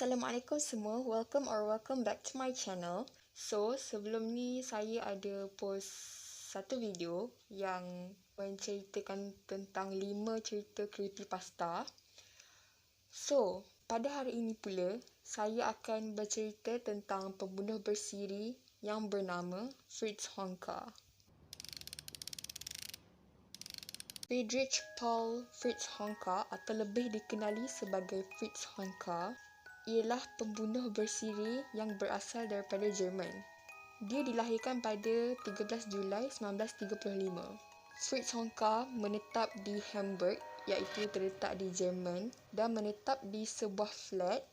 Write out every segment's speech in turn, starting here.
Assalamualaikum semua, welcome back to my channel. So, sebelum ni saya ada post satu video yang menceritakan tentang 5 cerita creepypasta. So, pada hari ini pula, saya akan bercerita tentang pembunuh bersiri yang bernama Fritz Honka. Friedrich Paul Fritz Honka atau lebih dikenali sebagai Fritz Honka ialah pembunuh bersiri yang berasal daripada Jerman. Dia dilahirkan pada 13 Julai 1935. Fritz Honka menetap di Hamburg, iaitu terletak di Jerman, dan menetap di sebuah flat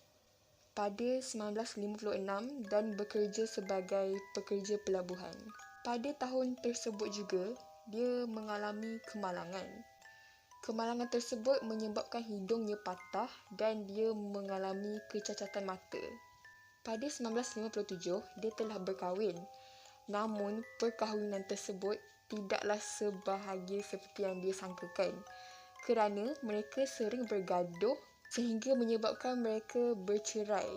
pada 1956 dan bekerja sebagai pekerja pelabuhan. Pada tahun tersebut juga, dia mengalami kemalangan. Kemalangan tersebut menyebabkan hidungnya patah dan dia mengalami kecacatan mata. Pada 1957, dia telah berkahwin. Namun, perkahwinan tersebut tidaklah sebahagia seperti yang dia sangkakan kerana mereka sering bergaduh sehingga menyebabkan mereka bercerai.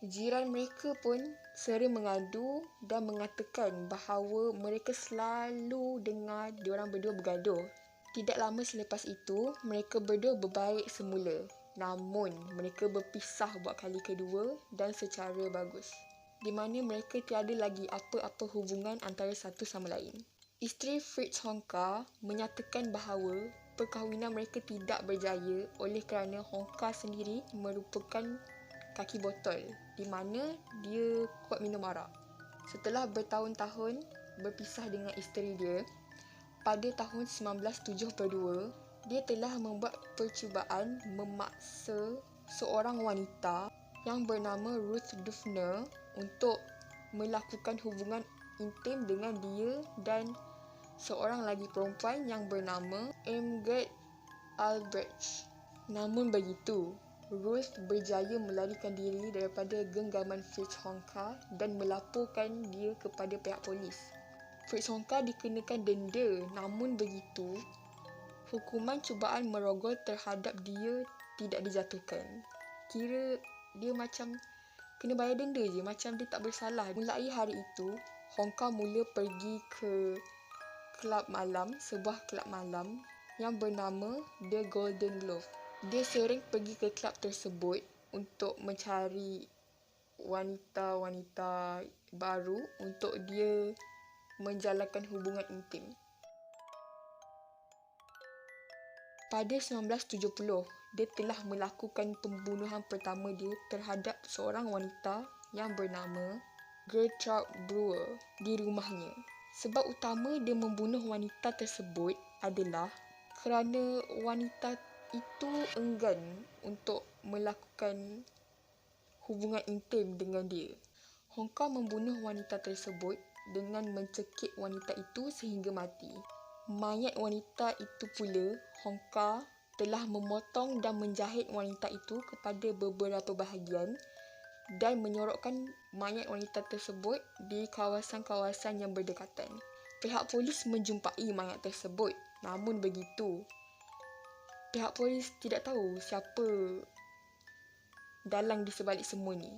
Jiran mereka pun sering mengadu dan mengatakan bahawa mereka selalu dengar diorang berdua bergaduh. Tidak lama selepas itu, mereka berdua berbaik semula. Namun, mereka berpisah buat kali kedua dan secara bagus, di mana mereka tiada lagi apa-apa hubungan antara satu sama lain. Isteri Fritz Honka menyatakan bahawa perkahwinan mereka tidak berjaya oleh kerana Honka sendiri merupakan kaki botol, di mana dia kuat minum arak. Setelah bertahun-tahun berpisah dengan isteri dia, pada tahun 1972, dia telah membuat percubaan memaksa seorang wanita yang bernama Ruth Dufner untuk melakukan hubungan intim dengan dia dan seorang lagi perempuan yang bernama Irmgard Albrecht. Namun begitu, Ruth berjaya melarikan diri daripada genggaman Fritz Honka dan melaporkan dia kepada pihak polis. Fritz Honka dikenakan denda, namun begitu, hukuman cubaan merogol terhadap dia tidak dijatuhkan. Kira dia macam kena bayar denda je, macam dia tak bersalah. Mulai hari itu, Honka mula pergi ke sebuah kelab malam yang bernama The Golden Glove. Dia sering pergi ke kelab tersebut untuk mencari wanita-wanita baru untuk dia menjalankan hubungan intim. Pada 1970, dia telah melakukan pembunuhan pertama dia terhadap seorang wanita yang bernama Gertrude Brewer di rumahnya. Sebab utama dia membunuh wanita tersebut adalah kerana wanita itu enggan untuk melakukan hubungan intim dengan dia. Honka membunuh wanita tersebut dengan mencekik wanita itu sehingga mati. Mayat wanita itu pula, Honka telah memotong dan menjahit wanita itu kepada beberapa bahagian dan menyorokkan mayat wanita tersebut di kawasan-kawasan yang berdekatan. Pihak polis menjumpai mayat tersebut, namun begitu, pihak polis tidak tahu siapa dalang di sebalik semua ni.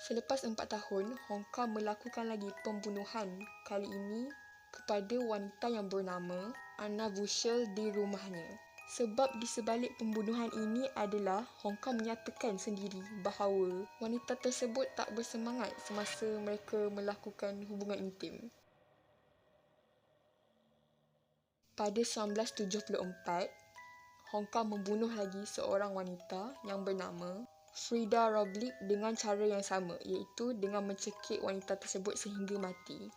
Selepas 4 tahun, Honka melakukan lagi pembunuhan, kali ini kepada wanita yang bernama Anna Bushel di rumahnya. Sebab di sebalik pembunuhan ini adalah Honka menyatakan sendiri bahawa wanita tersebut tak bersemangat semasa mereka melakukan hubungan intim. Pada 1974, Honka membunuh lagi seorang wanita yang bernama Frida Roblick dengan cara yang sama, iaitu dengan mencekik wanita tersebut sehingga mati.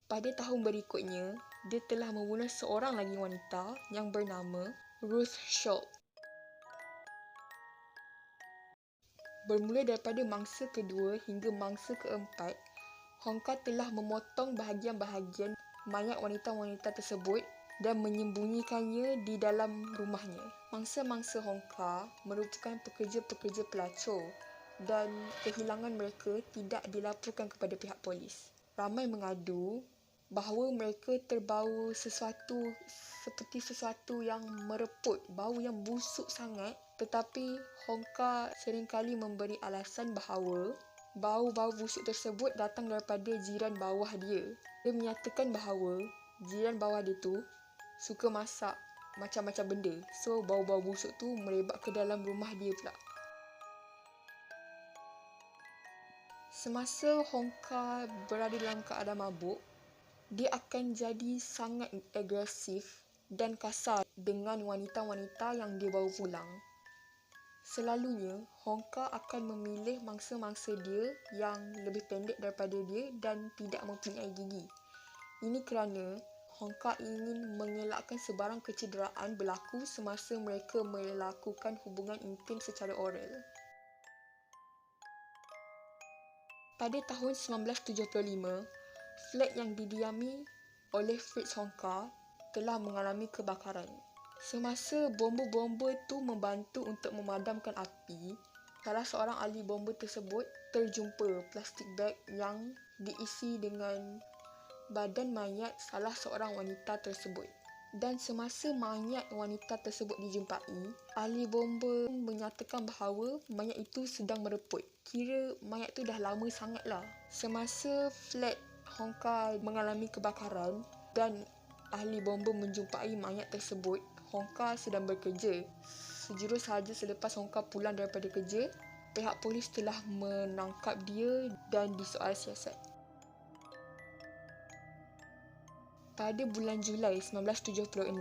Pada tahun berikutnya, dia telah membunuh seorang lagi wanita yang bernama Ruth Schultz. Bermula daripada mangsa kedua hingga mangsa keempat, Honka telah memotong bahagian-bahagian mayat wanita-wanita tersebut dan menyembunyikannya di dalam rumahnya. Mangsa-mangsa Honka merupakan pekerja-pekerja pelacur dan kehilangan mereka tidak dilaporkan kepada pihak polis. Ramai mengadu bahawa mereka terbau seperti sesuatu yang mereput, bau yang busuk sangat. Tetapi Hongka seringkali memberi alasan bahawa bau-bau busuk tersebut datang daripada jiran bawah dia. Dia menyatakan bahawa jiran bawah dia tu suka masak macam-macam benda. So, bau-bau busuk tu merebak ke dalam rumah dia pula. Semasa Hongka berada dalam keadaan mabuk, dia akan jadi sangat agresif dan kasar dengan wanita-wanita yang dia bawa pulang. Selalunya, Hongka akan memilih mangsa-mangsa dia yang lebih pendek daripada dia dan tidak mempunyai gigi. Ini kerana Hongka ingin mengelakkan sebarang kecederaan berlaku semasa mereka melakukan hubungan intim secara oral. Pada tahun 1975, flat yang didiami oleh Fritz Hongka telah mengalami kebakaran. Semasa bomba-bomba itu membantu untuk memadamkan api, salah seorang ahli bomba tersebut terjumpa plastik beg yang diisi dengan badan mayat salah seorang wanita tersebut. Dan semasa mayat wanita tersebut dijumpai, ahli bomba menyatakan bahawa mayat itu sedang mereput. Kira mayat tu dah lama sangatlah. Semasa flat Hongka mengalami kebakaran dan ahli bomba menjumpai mayat tersebut, Hongka sedang bekerja. Sejurus sahaja selepas Hongka pulang daripada kerja, pihak polis telah menangkap dia dan disoal siasat. Pada bulan Julai 1976,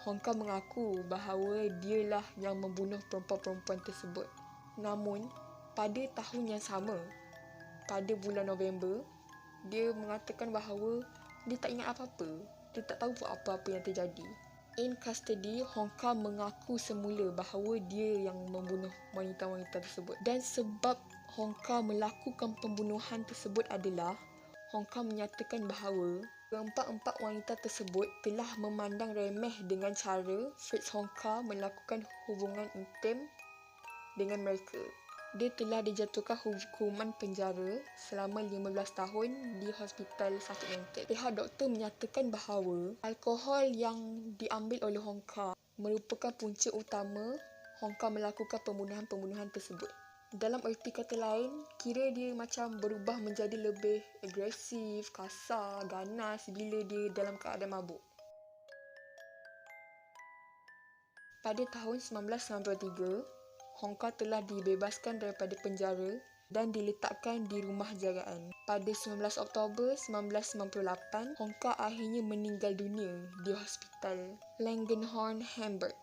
Hongka mengaku bahawa dialah yang membunuh perempuan-perempuan tersebut. Namun, pada tahun yang sama, pada bulan November, dia mengatakan bahawa dia tak ingat apa-apa. Dia tak tahu apa-apa yang terjadi. In custody, Hongka mengaku semula bahawa dia yang membunuh wanita-wanita tersebut. Dan sebab Hongka melakukan pembunuhan tersebut adalah Hongka menyatakan bahawa keempat-empat wanita tersebut telah memandang remeh dengan cara Fritz Hongka melakukan hubungan intim dengan mereka. Dia telah dijatuhkan hukuman penjara selama 15 tahun di hospital sakit mental. Pihak doktor menyatakan bahawa alkohol yang diambil oleh Hongka merupakan punca utama Hongka melakukan pembunuhan-pembunuhan tersebut. Dalam erti kata lain, kira dia macam berubah menjadi lebih agresif, kasar, ganas bila dia dalam keadaan mabuk. Pada tahun 1993, Hongka telah dibebaskan daripada penjara dan diletakkan di rumah jagaan. Pada 19 Oktober 1998, Hongka akhirnya meninggal dunia di hospital Langenhorn, Hamburg.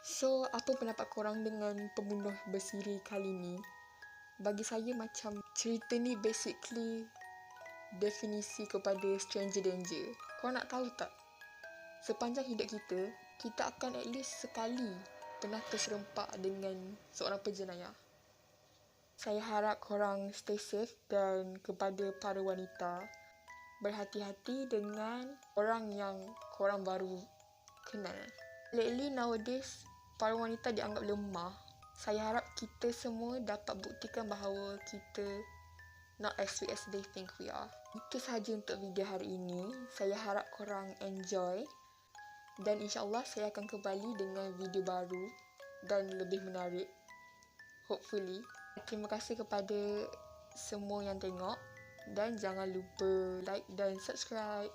So, apa pendapat korang dengan pembunuh bersiri kali ni? Bagi saya macam cerita ni basically definisi kepada stranger danger. Korang nak tahu tak? Sepanjang hidup kita, kita akan at least sekali pernah terserempak dengan seorang penjenayah. Saya harap korang stay safe dan kepada para wanita, berhati-hati dengan orang yang korang baru kenal. Lately nowadays, para wanita dianggap lemah. Saya harap kita semua dapat buktikan bahawa kita not as weak as they think we are. Itu sahaja untuk video hari ini. Saya harap korang enjoy. Dan insyaAllah saya akan kembali dengan video baru dan lebih menarik. Hopefully. Terima kasih kepada semua yang tengok. Dan jangan lupa like dan subscribe.